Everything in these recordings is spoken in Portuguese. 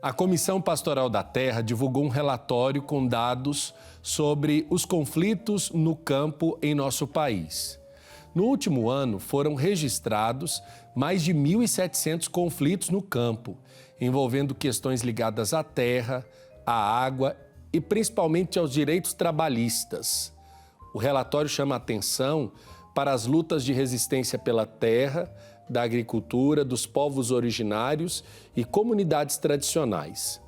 A Comissão Pastoral da Terra divulgou um relatório com dados sobre os conflitos no campo em nosso país. No último ano, foram registrados mais de 1.700 conflitos no campo, envolvendo questões ligadas à terra, à água e principalmente aos direitos trabalhistas. O relatório chama atenção para as lutas de resistência pela terra, da agricultura, dos povos originários e comunidades tradicionais.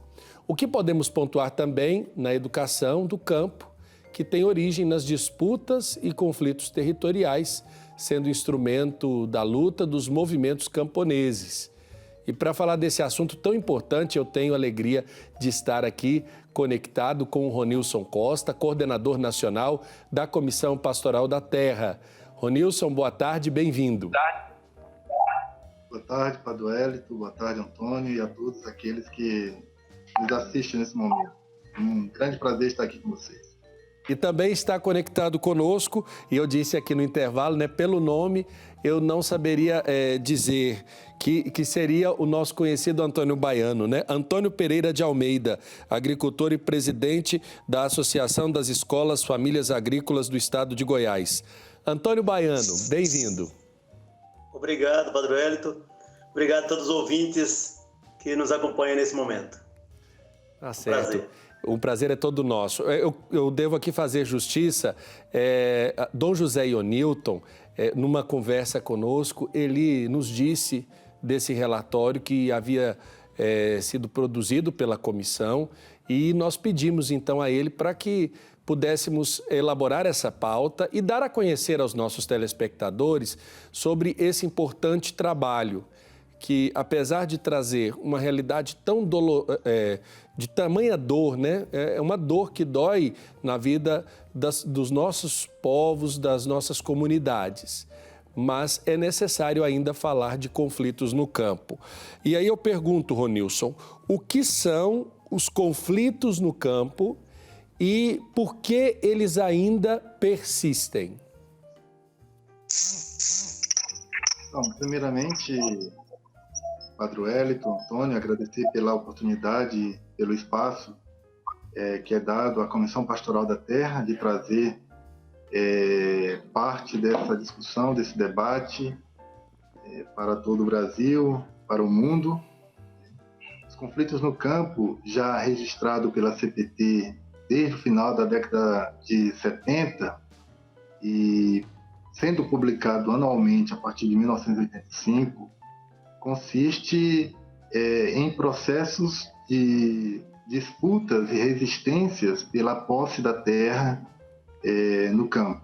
O que podemos pontuar também na educação do campo, que tem origem nas disputas e conflitos territoriais, sendo instrumento da luta dos movimentos camponeses. E para falar desse assunto tão importante, eu tenho a alegria de estar aqui conectado com o Ronilson Costa, coordenador nacional da Comissão Pastoral da Terra. Ronilson, boa tarde, bem-vindo. Boa tarde, Padre Wellington, boa tarde, Antônio, e a todos aqueles que nos assistem nesse momento. Um grande prazer estar aqui com vocês. E também está conectado conosco, e eu disse aqui no intervalo, pelo nome, eu não saberia dizer que seria o nosso conhecido Antônio Baiano, Antônio Pereira de Almeida, agricultor e presidente da Associação das Escolas Famílias Agrícolas do Estado de Goiás. Antônio Baiano, bem-vindo. Obrigado, Padre Wellington. Obrigado a todos os ouvintes que nos acompanham nesse momento. Tá certo. Prazer. O prazer é todo nosso. Eu devo aqui fazer justiça. Dom José Ionilton, numa conversa conosco, ele nos disse desse relatório que havia sido produzido pela comissão e nós pedimos então a ele para que pudéssemos elaborar essa pauta e dar a conhecer aos nossos telespectadores sobre esse importante trabalho que, apesar de trazer uma realidade de tamanha dor, é uma dor que dói na vida dos nossos povos, das nossas comunidades. Mas é necessário ainda falar de conflitos no campo. E aí eu pergunto, Ronilson, o que são os conflitos no campo e por que eles ainda persistem? Bom, primeiramente, Padre Wellington, Antônio, agradecer pela oportunidade, pelo espaço que é dado à Comissão Pastoral da Terra de trazer parte dessa discussão, desse debate para todo o Brasil, para o mundo. Os conflitos no campo, já registrado pela CPT desde o final da década de 70 e sendo publicado anualmente a partir de 1985, consiste em processos de disputas e resistências pela posse da terra no campo.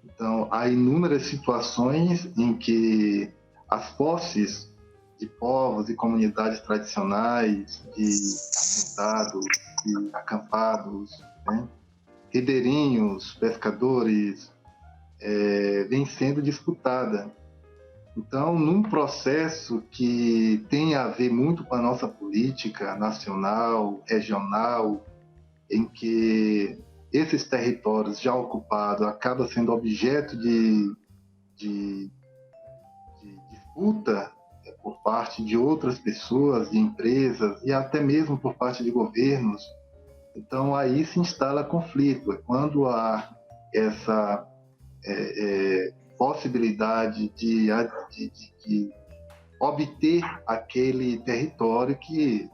Então, há inúmeras situações em que as posses de povos e comunidades tradicionais, de assentados, de acampados, ribeirinhos, pescadores, vem sendo disputada. Então, num processo que tem a ver muito com a nossa política nacional, regional, em que esses territórios já ocupados acabam sendo objeto de disputa por parte de outras pessoas, de empresas e até mesmo por parte de governos. Então, aí se instala conflito. É quando há essa possibilidade de obter aquele território que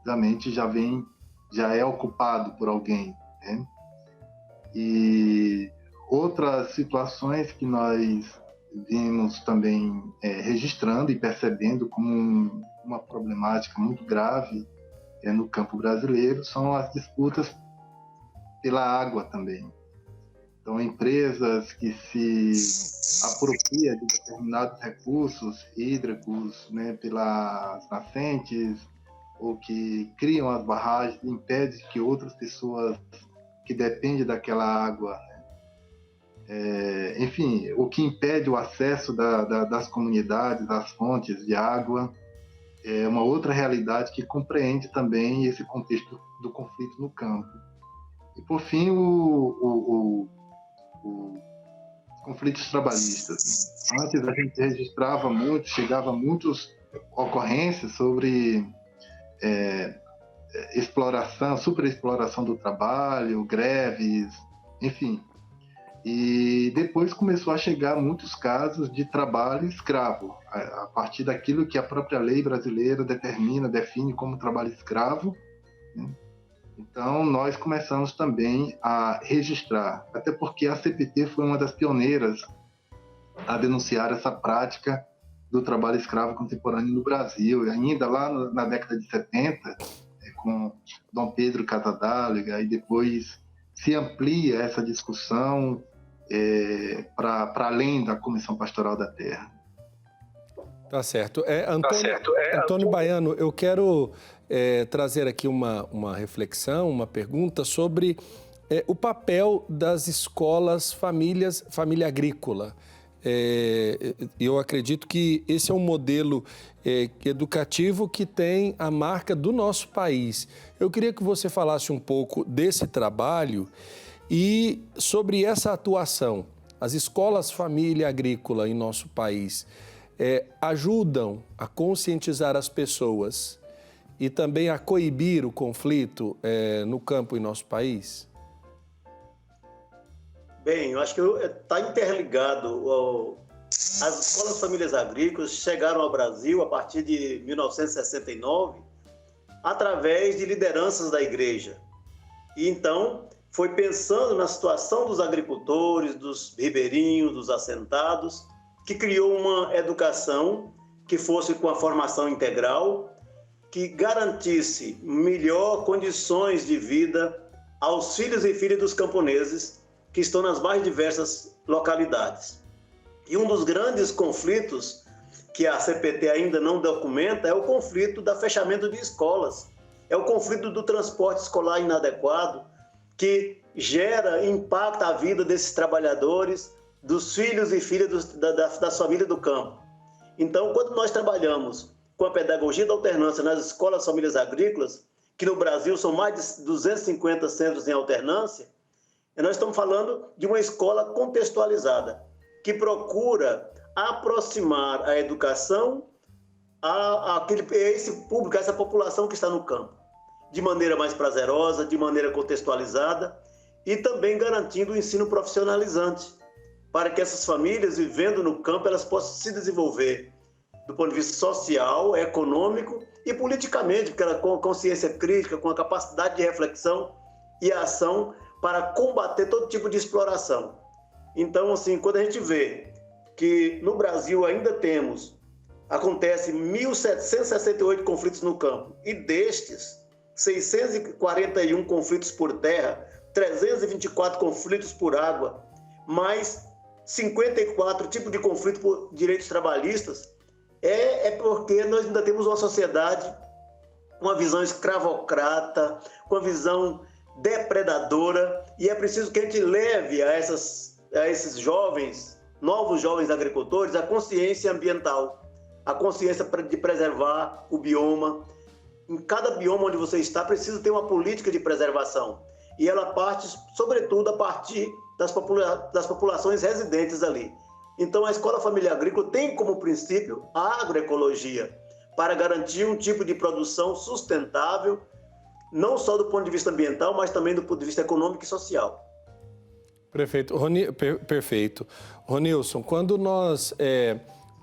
realmente já é ocupado por alguém, E outras situações que nós vimos também registrando e percebendo como uma problemática muito grave no campo brasileiro são as disputas pela água também. Então, empresas que se apropriam de determinados recursos hídricos pelas nascentes ou que criam as barragens e impedem que outras pessoas que dependem daquela água, enfim, o que impede o acesso das comunidades às fontes de água, é uma outra realidade que compreende também esse contexto do conflito no campo. E, por fim, os conflitos trabalhistas. Antes a gente registrava muito, chegava muitas ocorrências sobre exploração, superexploração do trabalho, greves, enfim. E depois começou a chegar muitos casos de trabalho escravo, a partir daquilo que a própria lei brasileira define como trabalho escravo, né? Então, nós começamos também a registrar, até porque a CPT foi uma das pioneiras a denunciar essa prática do trabalho escravo contemporâneo no Brasil. E ainda lá na década de 70, com Dom Pedro Casadáliga, e depois se amplia essa discussão para além da Comissão Pastoral da Terra. Tá certo. Antônio Baiano, eu quero trazer aqui uma reflexão, uma pergunta sobre o papel das escolas família agrícola. Eu acredito que esse é um modelo educativo que tem a marca do nosso país. Eu queria que você falasse um pouco desse trabalho e sobre essa atuação. As escolas família agrícola em nosso país ajudam a conscientizar as pessoas e também a coibir o conflito no campo em nosso país? Bem, eu acho que está interligado. As escolas famílias agrícolas chegaram ao Brasil a partir de 1969 através de lideranças da igreja. E então foi pensando na situação dos agricultores, dos ribeirinhos, dos assentados, que criou uma educação que fosse com a formação integral, que garantisse melhor condições de vida aos filhos e filhas dos camponeses que estão nas mais diversas localidades. E um dos grandes conflitos que a CPT ainda não documenta é o conflito do fechamento de escolas, é o conflito do transporte escolar inadequado, que impacta a vida desses trabalhadores, dos filhos e filhas das famílias do campo. Então, quando nós trabalhamos com a pedagogia da alternância nas escolas famílias agrícolas, que no Brasil são mais de 250 centros em alternância, nós estamos falando de uma escola contextualizada, que procura aproximar a educação a esse público, a essa população que está no campo, de maneira mais prazerosa, de maneira contextualizada e também garantindo o ensino profissionalizante, para que essas famílias, vivendo no campo, elas possam se desenvolver do ponto de vista social, econômico e politicamente, porque ela com consciência crítica, com a capacidade de reflexão e ação para combater todo tipo de exploração. Então, assim, quando a gente vê que no Brasil ainda acontece 1.768 conflitos no campo, e destes, 641 conflitos por terra, 324 conflitos por água, mais 54 tipos de conflito por direitos trabalhistas, é porque nós ainda temos uma sociedade com uma visão escravocrata, com uma visão depredadora, e é preciso que a gente leve a esses jovens, novos jovens agricultores, a consciência ambiental, a consciência de preservar o bioma. Em cada bioma onde você está, precisa ter uma política de preservação, e ela parte, sobretudo, a partir das populações residentes ali. Então, a Escola Família Agrícola tem como princípio a agroecologia, para garantir um tipo de produção sustentável, não só do ponto de vista ambiental, mas também do ponto de vista econômico e social. Perfeito. Ronilson, quando nós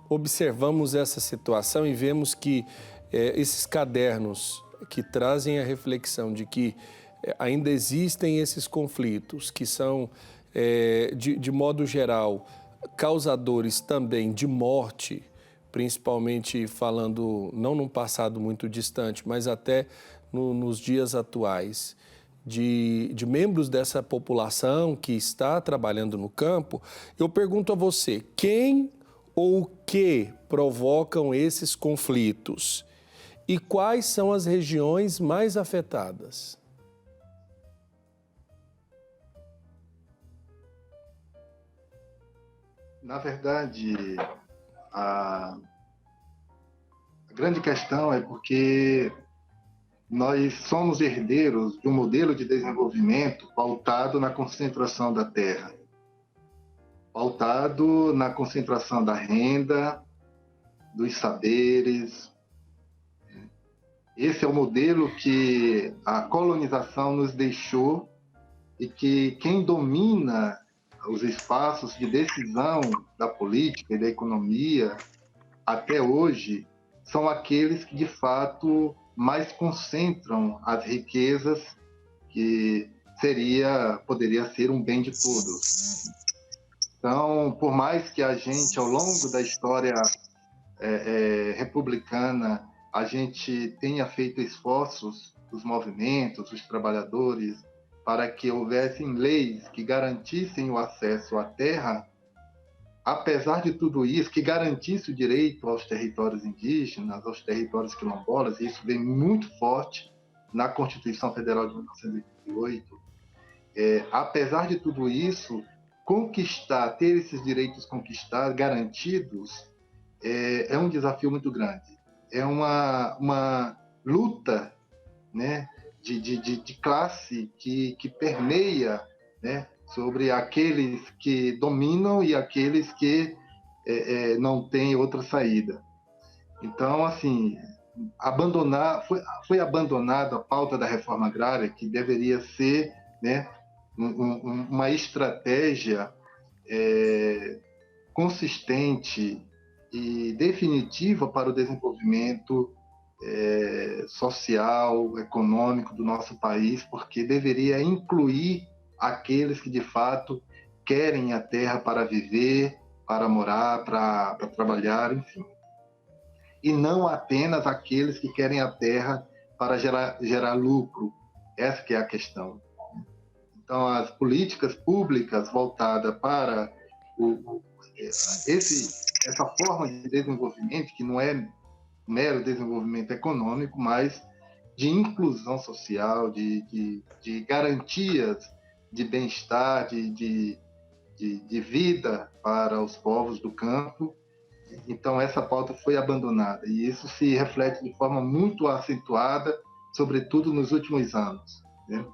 observamos essa situação e vemos que esses cadernos que trazem a reflexão de que ainda existem esses conflitos, que são, de modo geral, causadores também de morte, principalmente falando não num passado muito distante, mas até nos dias atuais, de membros dessa população que está trabalhando no campo, eu pergunto a você, quem ou o que provocam esses conflitos? E quais são as regiões mais afetadas? Na verdade, a grande questão é porque nós somos herdeiros de um modelo de desenvolvimento pautado na concentração da terra, pautado na concentração da renda, dos saberes. Esse é o modelo que a colonização nos deixou e que quem domina os espaços de decisão da política e da economia até hoje são aqueles que, de fato, mais concentram as riquezas que poderia ser um bem de todos. Então, por mais que a gente, ao longo da história republicana, a gente tenha feito esforços, os movimentos, os trabalhadores, para que houvessem leis que garantissem o acesso à terra, apesar de tudo isso, que garantisse o direito aos territórios indígenas, aos territórios quilombolas, e isso vem muito forte na Constituição Federal de 1988, apesar de tudo isso, ter esses direitos conquistados, garantidos, é um desafio muito grande. É uma luta, né, de classe que permeia, né, sobre aqueles que dominam e aqueles que não têm outra saída. Então, assim, foi abandonada a pauta da reforma agrária, que deveria ser, né, uma estratégia consistente e definitiva para o desenvolvimento social, econômico do nosso país, porque deveria incluir aqueles que, de fato, querem a terra para viver, para morar, para trabalhar, enfim. E não apenas aqueles que querem a terra para gerar lucro. Essa que é a questão. Então, as políticas públicas voltadas para essa forma de desenvolvimento, que não é mero desenvolvimento econômico, mas de inclusão social, de garantias de bem-estar, de vida para os povos do campo. Então, essa pauta foi abandonada, e isso se reflete de forma muito acentuada, sobretudo nos últimos anos, né?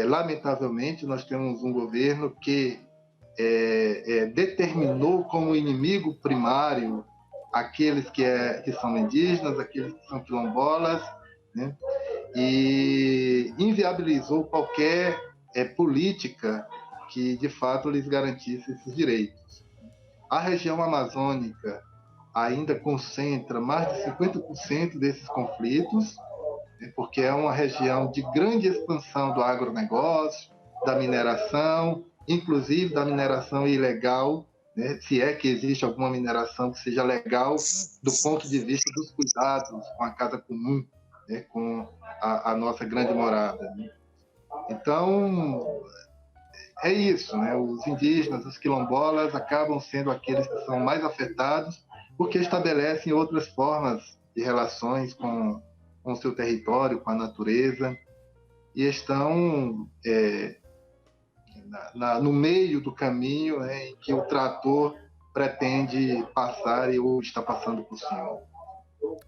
Lamentavelmente, nós temos um governo que determinou como inimigo primário aqueles que são indígenas, aqueles que são quilombolas, né? E inviabilizou qualquer política que, de fato, lhes garantisse esses direitos. A região amazônica ainda concentra mais de 50% desses conflitos, porque é uma região de grande expansão do agronegócio, da mineração, inclusive da mineração ilegal, né? Se é que existe alguma mineração que seja legal do ponto de vista dos cuidados com a casa comum, né? Com a nossa grande morada, né? Então, é isso, né? Os indígenas, os quilombolas, acabam sendo aqueles que são mais afetados, porque estabelecem outras formas de relações com o seu território, com a natureza, e estão no meio do caminho, né, em que o trator pretende passar ou está passando por cima.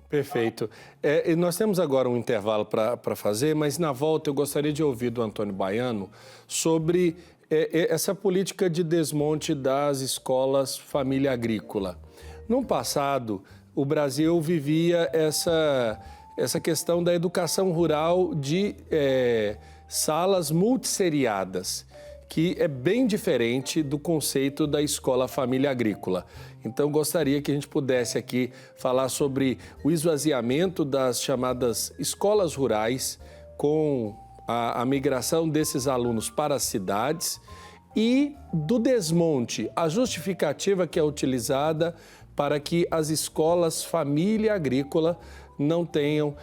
Perfeito. E nós temos agora um intervalo para fazer, mas na volta eu gostaria de ouvir do Antônio Baiano sobre essa política de desmonte das escolas família agrícola. No passado, o Brasil vivia essa questão da educação rural de salas multisseriadas, que é bem diferente do conceito da escola família agrícola. Então, gostaria que a gente pudesse aqui falar sobre o esvaziamento das chamadas escolas rurais, com a migração desses alunos para as cidades, e do desmonte, a justificativa que é utilizada para que as escolas família agrícola não tenham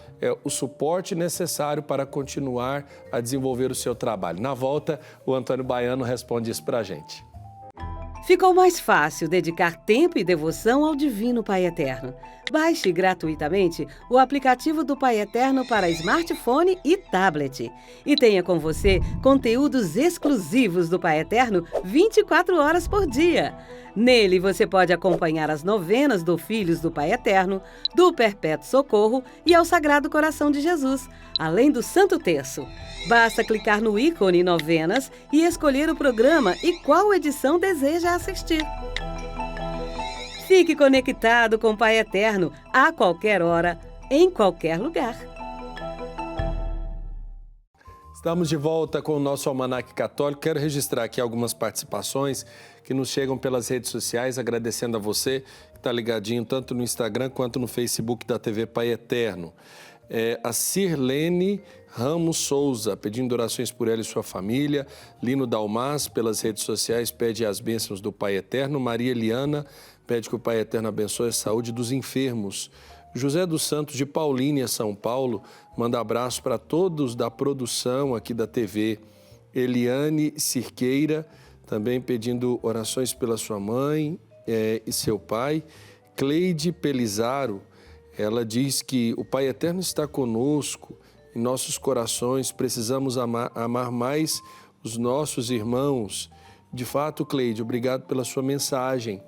o suporte necessário para continuar a desenvolver o seu trabalho. Na volta, o Antônio Baiano responde isso para a gente. Ficou mais fácil dedicar tempo e devoção ao Divino Pai Eterno. Baixe gratuitamente o aplicativo do Pai Eterno para smartphone e tablet. E tenha com você conteúdos exclusivos do Pai Eterno 24 horas por dia. Nele você pode acompanhar as novenas do Filhos do Pai Eterno, do Perpétuo Socorro e ao Sagrado Coração de Jesus, além do Santo Terço. Basta clicar no ícone Novenas e escolher o programa e qual edição deseja assistir. Fique conectado com o Pai Eterno a qualquer hora, em qualquer lugar. Estamos de volta com o nosso Almanaque Católico. Quero registrar aqui algumas participações que nos chegam pelas redes sociais, agradecendo a você que está ligadinho tanto no Instagram quanto no Facebook da TV Pai Eterno. A Sirlene Ramos Souza, pedindo orações por ela e sua família. Lino Dalmas, pelas redes sociais, pede as bênçãos do Pai Eterno. Maria Eliana pede que o Pai Eterno abençoe a saúde dos enfermos. José dos Santos, de Paulínia, São Paulo, manda abraço para todos da produção aqui da TV. Eliane Cirqueira, também pedindo orações pela sua mãe e seu pai. Cleide Pelizaro, ela diz que o Pai Eterno está conosco em nossos corações, precisamos amar mais os nossos irmãos. De fato, Cleide, obrigado pela sua mensagem.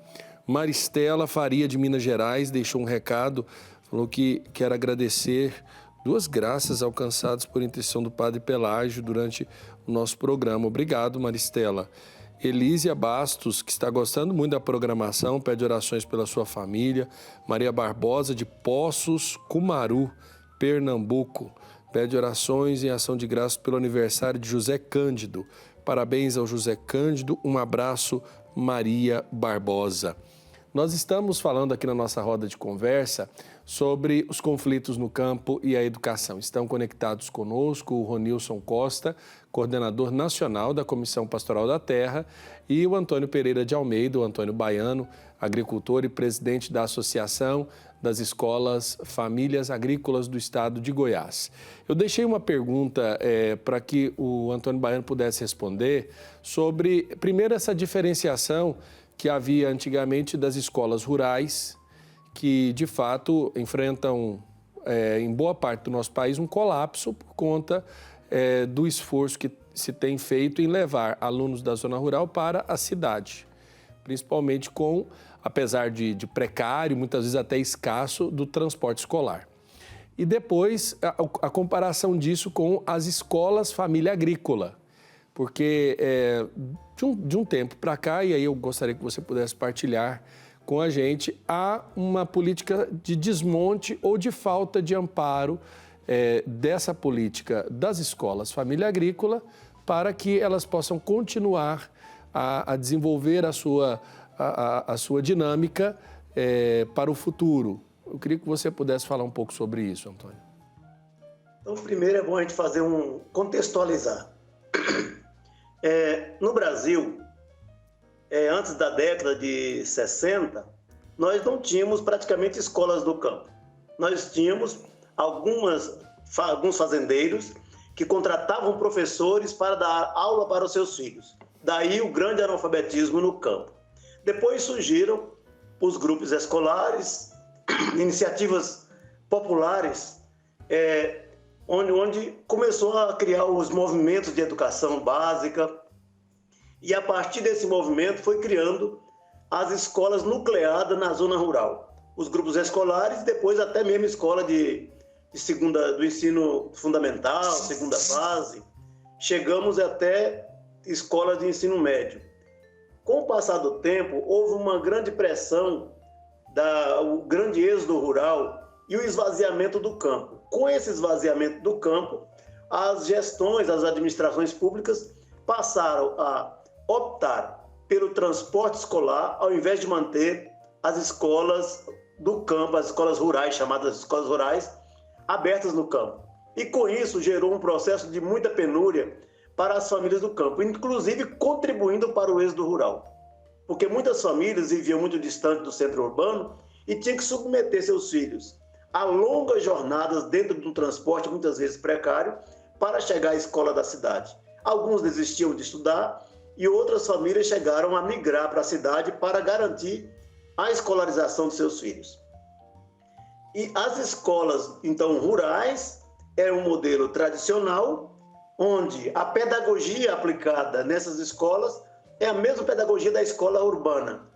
Maristela Faria, de Minas Gerais, deixou um recado, falou que quer agradecer 2 graças alcançadas por intenção do Padre Pelágio durante o nosso programa. Obrigado, Maristela. Elísia Bastos, que está gostando muito da programação, pede orações pela sua família. Maria Barbosa, de Poços, Cumaru, Pernambuco, pede orações em ação de graças pelo aniversário de José Cândido. Parabéns ao José Cândido, um abraço, Maria Barbosa. Nós estamos falando aqui na nossa roda de conversa sobre os conflitos no campo e a educação. Estão conectados conosco o Ronilson Costa, coordenador nacional da Comissão Pastoral da Terra, e o Antônio Pereira de Almeida, o Antônio Baiano, agricultor e presidente da Associação das Escolas Famílias Agrícolas do Estado de Goiás. Eu deixei uma pergunta para que o Antônio Baiano pudesse responder sobre, primeiro, essa diferenciação que havia antigamente das escolas rurais, que de fato enfrentam, em boa parte do nosso país, um colapso por conta do esforço que se tem feito em levar alunos da zona rural para a cidade, principalmente com, apesar de precário, muitas vezes até escasso, do transporte escolar. E depois a comparação disso com as escolas família agrícola, porque de um tempo para cá, e aí eu gostaria que você pudesse partilhar com a gente, há uma política de desmonte ou de falta de amparo dessa política das escolas família agrícola para que elas possam continuar a desenvolver a sua dinâmica para o futuro. Eu queria que você pudesse falar um pouco sobre isso, Antônio. Então, primeiro é bom a gente contextualizar. No Brasil, antes da década de 60, nós não tínhamos praticamente escolas do campo. Nós tínhamos alguns fazendeiros que contratavam professores para dar aula para os seus filhos. Daí o grande analfabetismo no campo. Depois surgiram os grupos escolares, iniciativas populares, onde começou a criar os movimentos de educação básica, e a partir desse movimento foi criando as escolas nucleadas na zona rural. Os grupos escolares, depois até mesmo escola do ensino fundamental, segunda fase, chegamos até escola de ensino médio. Com o passar do tempo, houve uma grande pressão, o grande êxodo rural e o esvaziamento do campo. Com esse esvaziamento do campo, as gestões, as administrações públicas passaram a optar pelo transporte escolar ao invés de manter as escolas do campo, as escolas rurais, chamadas escolas rurais, abertas no campo. E com isso gerou um processo de muita penúria para as famílias do campo, inclusive contribuindo para o êxodo rural. Porque muitas famílias viviam muito distante do centro urbano e tinham que submeter seus filhos a longas jornadas dentro de um transporte, muitas vezes precário, para chegar à escola da cidade. Alguns desistiam de estudar e outras famílias chegaram a migrar para a cidade para garantir a escolarização de seus filhos. E as escolas, então, rurais, é um modelo tradicional, onde a pedagogia aplicada nessas escolas é a mesma pedagogia da escola urbana.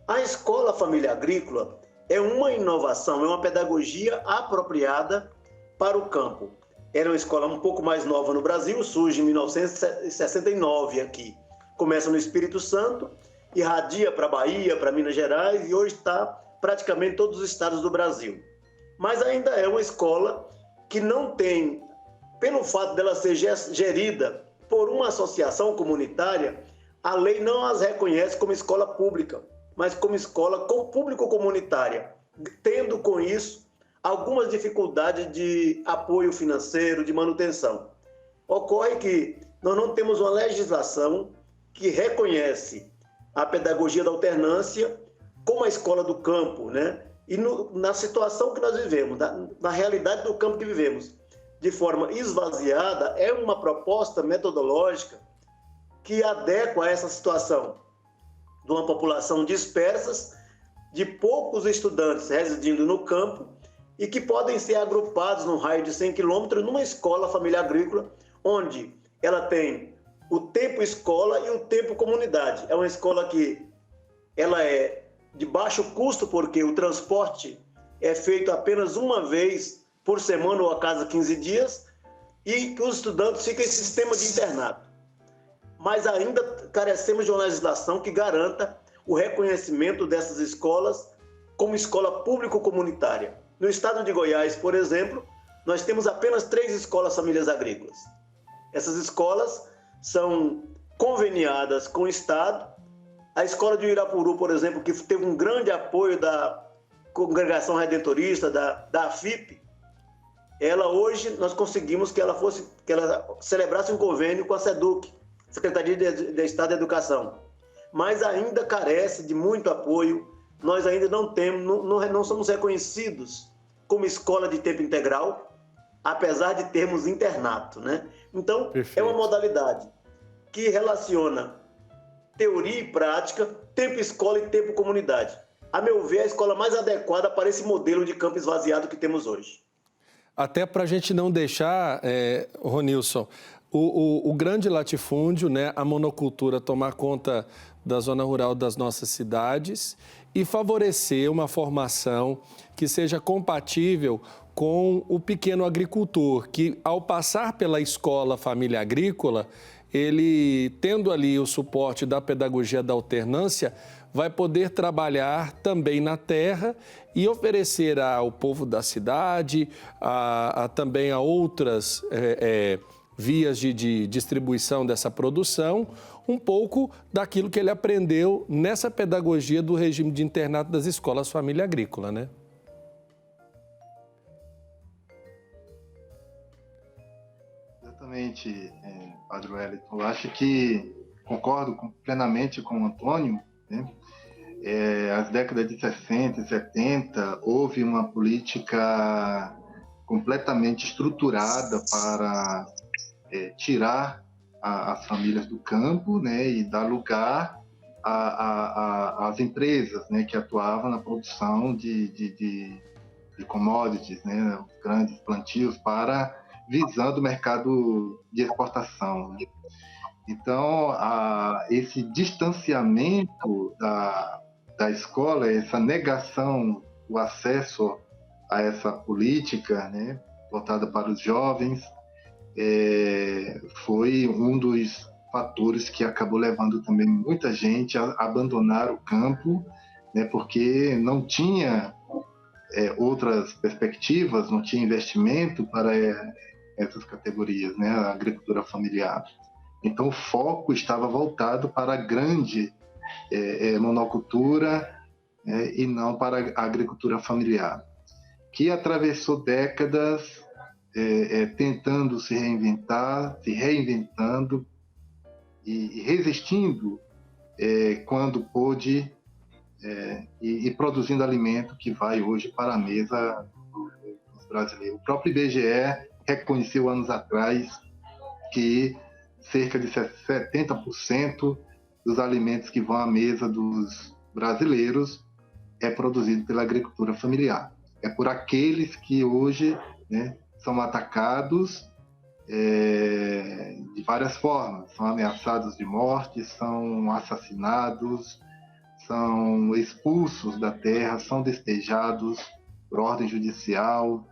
A escola família agrícola é uma inovação, é uma pedagogia apropriada para o campo. Era uma escola um pouco mais nova no Brasil, surge em 1969 aqui. Começa no Espírito Santo, irradia para a Bahia, para Minas Gerais, e hoje está praticamente em todos os estados do Brasil. mas ainda é uma escola que não tem, pelo fato dela ser gerida por uma associação comunitária, a lei não as reconhece como escola pública, mas como escola público comunitária, tendo com isso algumas dificuldades de apoio financeiro, de manutenção. Ocorre que nós não temos uma legislação que reconhece a pedagogia da alternância como a escola do campo, né? E na situação que nós vivemos, na realidade do campo que vivemos, de forma esvaziada, é uma proposta metodológica que adequa a essa situação de uma população dispersa, de poucos estudantes residindo no campo e que podem ser agrupados num raio de 100 quilômetros numa escola família agrícola, onde ela tem o tempo escola e o tempo comunidade. É uma escola que ela é de baixo custo, porque o transporte é feito apenas uma vez por semana ou a cada 15 dias, e que os estudantes ficam em sistema de internato. Mas ainda carecemos de uma legislação que garanta o reconhecimento dessas escolas como escola público-comunitária. No estado de Goiás, por exemplo, nós temos apenas 3 escolas famílias agrícolas. Essas escolas são conveniadas com o Estado. A escola de Irapuru, por exemplo, que teve um grande apoio da Congregação Redentorista, da AFIP, ela hoje, nós conseguimos que ela celebrasse um convênio com a SEDUC, Secretaria de Estado da Educação. Mas ainda carece de muito apoio. Nós ainda não somos reconhecidos como escola de tempo integral, apesar de termos internato, né? Então, Perfeito. É uma modalidade que relaciona teoria e prática, tempo escola e tempo comunidade. A meu ver, é a escola mais adequada para esse modelo de campo esvaziado que temos hoje. Até para a gente não deixar, Ronilson, o grande latifúndio, né, a monocultura tomar conta da zona rural das nossas cidades e favorecer uma formação que seja compatível com o pequeno agricultor, que ao passar pela escola família agrícola, ele, tendo ali o suporte da pedagogia da alternância, vai poder trabalhar também na terra e oferecer ao povo da cidade, também a outras vias de distribuição dessa produção, um pouco daquilo que ele aprendeu nessa pedagogia do regime de internato das escolas família agrícola, né? Exatamente, Padre Wellington. Eu acho que concordo plenamente com o Antônio, né? As décadas de 60 e 70 houve uma política completamente estruturada para tirar as famílias do campo, né, e dar lugar às empresas, né, que atuavam na produção de commodities, né, os grandes plantios visando o mercado de exportação, né? Então, esse distanciamento da escola, essa negação do acesso a essa política, né, voltada para os jovens, foi um dos fatores que acabou levando também muita gente a abandonar o campo, né, porque não tinha outras perspectivas, não tinha investimento para essas categorias, né, a agricultura familiar. Então, o foco estava voltado para a grande monocultura e não para a agricultura familiar, que atravessou décadas tentando se reinventar, se reinventando e resistindo quando pôde e produzindo alimento que vai hoje para a mesa dos brasileiros. O próprio IBGE reconheceu anos atrás que cerca de 70% dos alimentos que vão à mesa dos brasileiros é produzido pela agricultura familiar. É por aqueles que hoje, né, são atacados de várias formas, são ameaçados de morte, são assassinados, são expulsos da terra, são despejados por ordem judicial,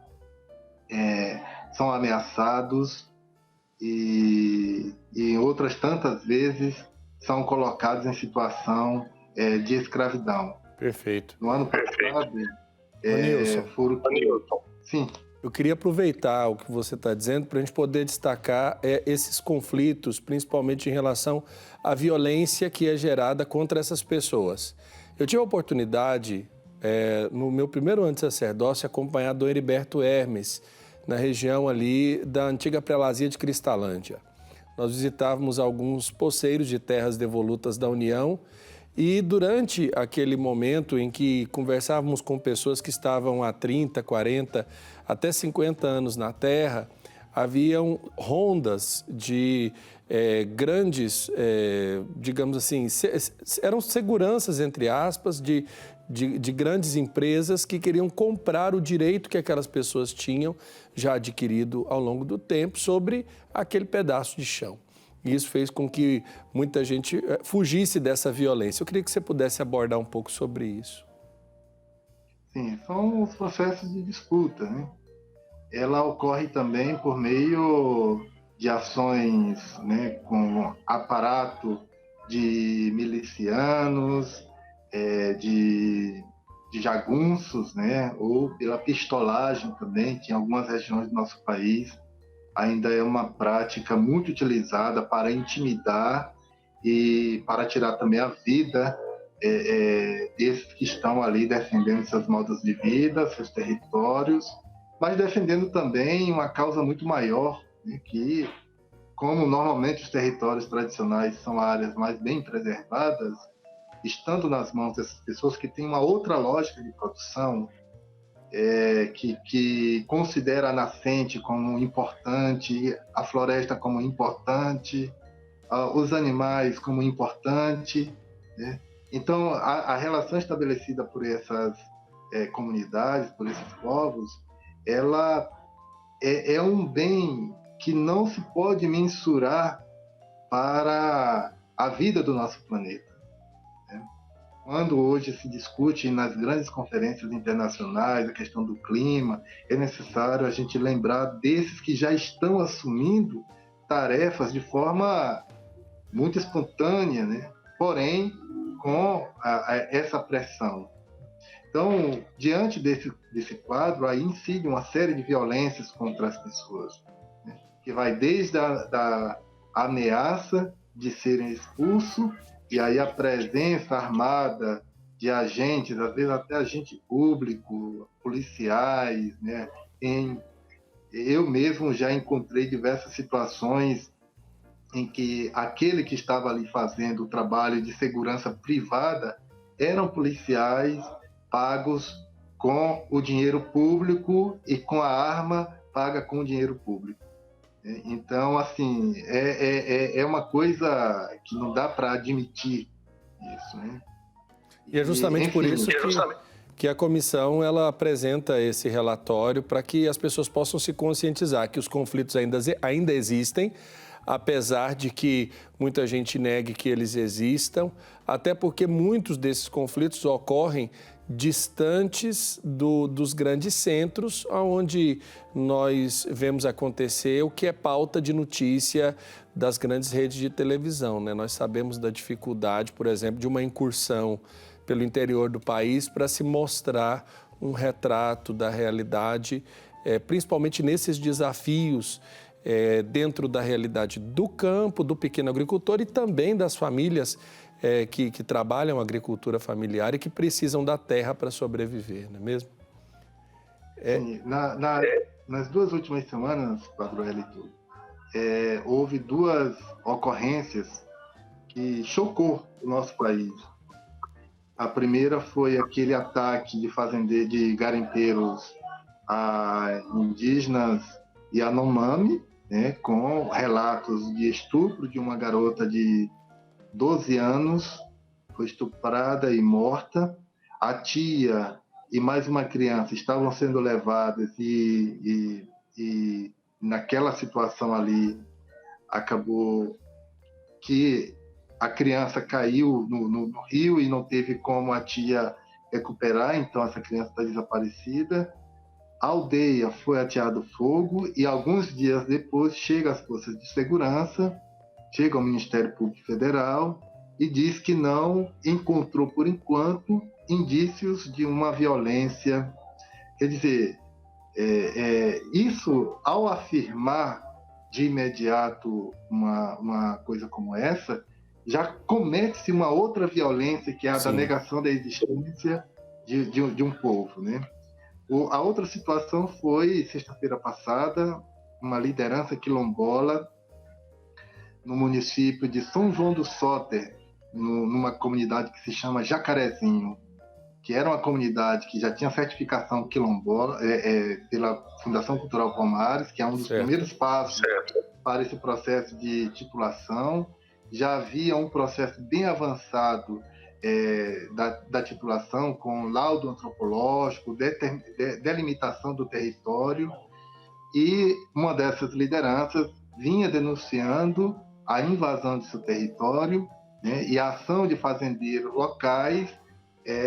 são ameaçados e outras tantas vezes são colocados em situação de escravidão. Perfeito. No ano passado, Nilson. Foram... Sim. Eu queria aproveitar o que você está dizendo para a gente poder destacar esses conflitos, principalmente em relação à violência que é gerada contra essas pessoas. Eu tive a oportunidade, no meu primeiro ano de sacerdócio, acompanhar Dom Heriberto Hermes, na região ali da antiga prelazia de Cristalândia. Nós visitávamos alguns poceiros de terras devolutas da União e durante aquele momento em que conversávamos com pessoas que estavam há 30, 40, até 50 anos na terra, haviam rondas de grandes, digamos assim, eram seguranças, entre aspas, de grandes empresas que queriam comprar o direito que aquelas pessoas tinham já adquirido ao longo do tempo sobre aquele pedaço de chão. E isso fez com que muita gente fugisse dessa violência. Eu queria que você pudesse abordar um pouco sobre isso. Sim, são os processos de disputa, né? Ela ocorre também por meio de ações, né, com aparato de milicianos, de jagunços, né, ou pela pistolagem também, que em algumas regiões do nosso país ainda é uma prática muito utilizada para intimidar e para tirar também a vida desses que estão ali defendendo seus modos de vida, seus territórios, mas defendendo também uma causa muito maior, né, que, como normalmente os territórios tradicionais são áreas mais bem preservadas, estando nas mãos dessas pessoas que têm uma outra lógica de produção, que considera a nascente como importante, a floresta como importante, os animais como importante, né? Então, a relação estabelecida por essas comunidades, por esses povos, ela é um bem que não se pode mensurar para a vida do nosso planeta. Quando hoje se discute nas grandes conferências internacionais a questão do clima, é necessário a gente lembrar desses que já estão assumindo tarefas de forma muito espontânea, né? Porém, com essa pressão. Então, diante desse quadro, aí incide uma série de violências contra as pessoas, né? Que vai desde a ameaça de serem expulsos, e aí a presença armada de agentes, às vezes até agente público, policiais, né? Eu mesmo já encontrei diversas situações em que aquele que estava ali fazendo o trabalho de segurança privada eram policiais pagos com o dinheiro público e com a arma paga com o dinheiro público. Então, assim, é uma coisa que não dá para admitir isso, né? E é justamente por isso que a comissão ela apresenta esse relatório para que as pessoas possam se conscientizar que os conflitos ainda existem, apesar de que muita gente negue que eles existam, até porque muitos desses conflitos ocorrem distantes dos grandes centros, onde nós vemos acontecer o que é pauta de notícia das grandes redes de televisão, né? Nós sabemos da dificuldade, por exemplo, de uma incursão pelo interior do país para se mostrar um retrato da realidade, principalmente nesses desafios dentro da realidade do campo, do pequeno agricultor e também das famílias que trabalham agricultura familiar e que precisam da terra para sobreviver, não é mesmo? Sim, nas 2 últimas semanas, Padre Wellington, houve 2 ocorrências que chocou o nosso país. A primeira foi aquele ataque de garimpeiros a indígenas Yanomami, né, com relatos de estupro de uma garota de 12 anos, foi estuprada e morta. A tia e mais uma criança estavam sendo levadas e naquela situação ali acabou que a criança caiu no rio e não teve como a tia recuperar, então essa criança está desaparecida. A aldeia foi ateado fogo e alguns dias depois chega as forças de segurança, chega ao Ministério Público Federal e diz que não encontrou, por enquanto, indícios de uma violência Quer dizer, isso, ao afirmar de imediato uma coisa como essa, já comete-se uma outra violência, que é a da negação da existência de um povo, né? A outra situação foi, sexta-feira passada, uma liderança quilombola no município de São João do Soter, numa comunidade que se chama Jacarezinho, que era uma comunidade que já tinha certificação quilombola pela Fundação Cultural Palmares, que é um dos primeiros passos para esse processo de titulação. Já havia um processo bem avançado da titulação, com laudo antropológico, delimitação do território, e uma dessas lideranças vinha denunciando a invasão de seu território, né, e a ação de fazendeiros locais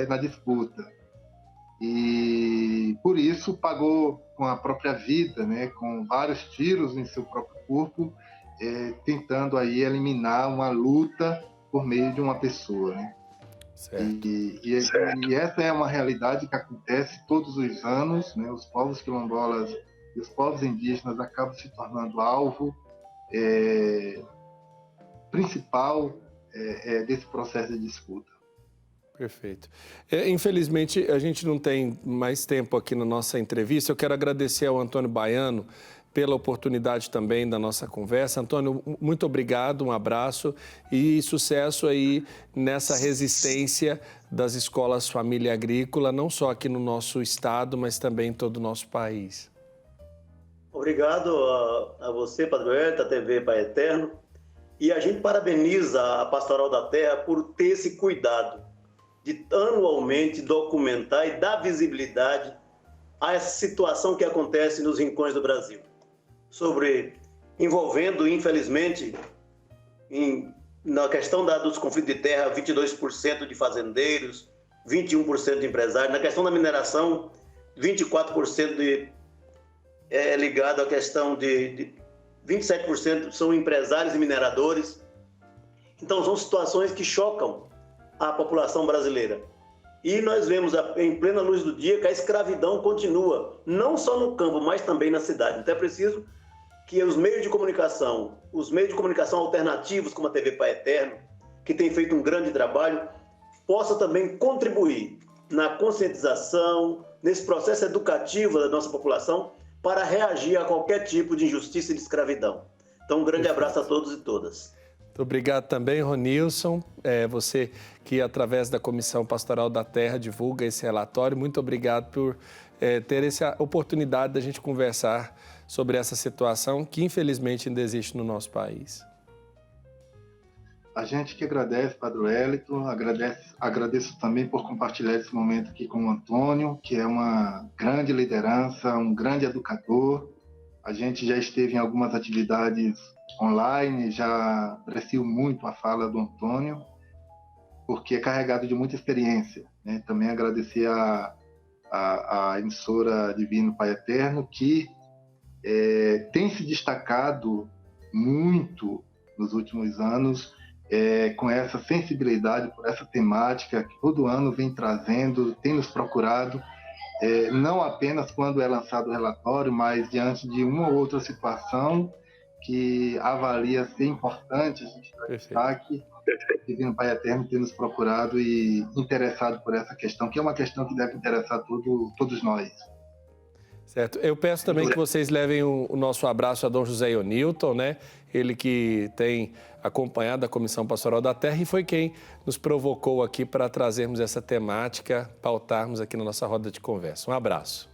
na disputa. E, por isso, pagou com a própria vida, né, com vários tiros em seu próprio corpo, tentando aí eliminar uma luta por meio de uma pessoa, né? E essa é uma realidade que acontece todos os anos, né? Os povos quilombolas e os povos indígenas acabam se tornando alvo principal desse processo de disputa. Perfeito. Infelizmente, a gente não tem mais tempo aqui na nossa entrevista. Eu quero agradecer ao Antônio Baiano pela oportunidade também da nossa conversa. Antônio, muito obrigado, um abraço e sucesso aí nessa resistência das escolas Família Agrícola, não só aqui no nosso estado, mas também em todo o nosso país. Obrigado a você, Padre Hélio, da TV Pai Eterno. E a gente parabeniza a Pastoral da Terra por ter esse cuidado de anualmente documentar e dar visibilidade a essa situação que acontece nos rincões do Brasil. Envolvendo, infelizmente, na questão dos conflitos de terra, 22% de fazendeiros, 21% de empresários. Na questão da mineração, 24% ligado à questão de 27% são empresários e mineradores. Então, são situações que chocam a população brasileira. E nós vemos em plena luz do dia que a escravidão continua, não só no campo, mas também na cidade. Então é preciso que os meios de comunicação alternativos, como a TV Pai Eterno, que tem feito um grande trabalho, possa também contribuir na conscientização, nesse processo educativo da nossa população, para reagir a qualquer tipo de injustiça e de escravidão. Então, um grande abraço a todos e todas. Muito obrigado também, Ronilson. Você que, através da Comissão Pastoral da Terra, divulga esse relatório. Muito obrigado por ter essa oportunidade da gente conversar sobre essa situação que, infelizmente, ainda existe no nosso país. A gente que agradece, Padre Wellington, agradeço também por compartilhar esse momento aqui com o Antônio, que é uma grande liderança, um grande educador. A gente já esteve em algumas atividades online, já aprecio muito a fala do Antônio, porque é carregado de muita experiência, né? Também agradecer a emissora Divino Pai Eterno, que tem se destacado muito nos últimos anos, com essa sensibilidade por essa temática que todo ano vem trazendo, tem nos procurado, não apenas quando é lançado o relatório, mas diante de uma ou outra situação que avalia ser importante, a gente dá destaque. Divino Pai Eterno tem nos procurado e interessado por essa questão, que é uma questão que deve interessar todos nós. Certo. Eu peço também que vocês levem o nosso abraço a Dom José Ionilton, né? Ele que tem acompanhado a Comissão Pastoral da Terra e foi quem nos provocou aqui para trazermos essa temática, pautarmos aqui na nossa roda de conversa. Um abraço.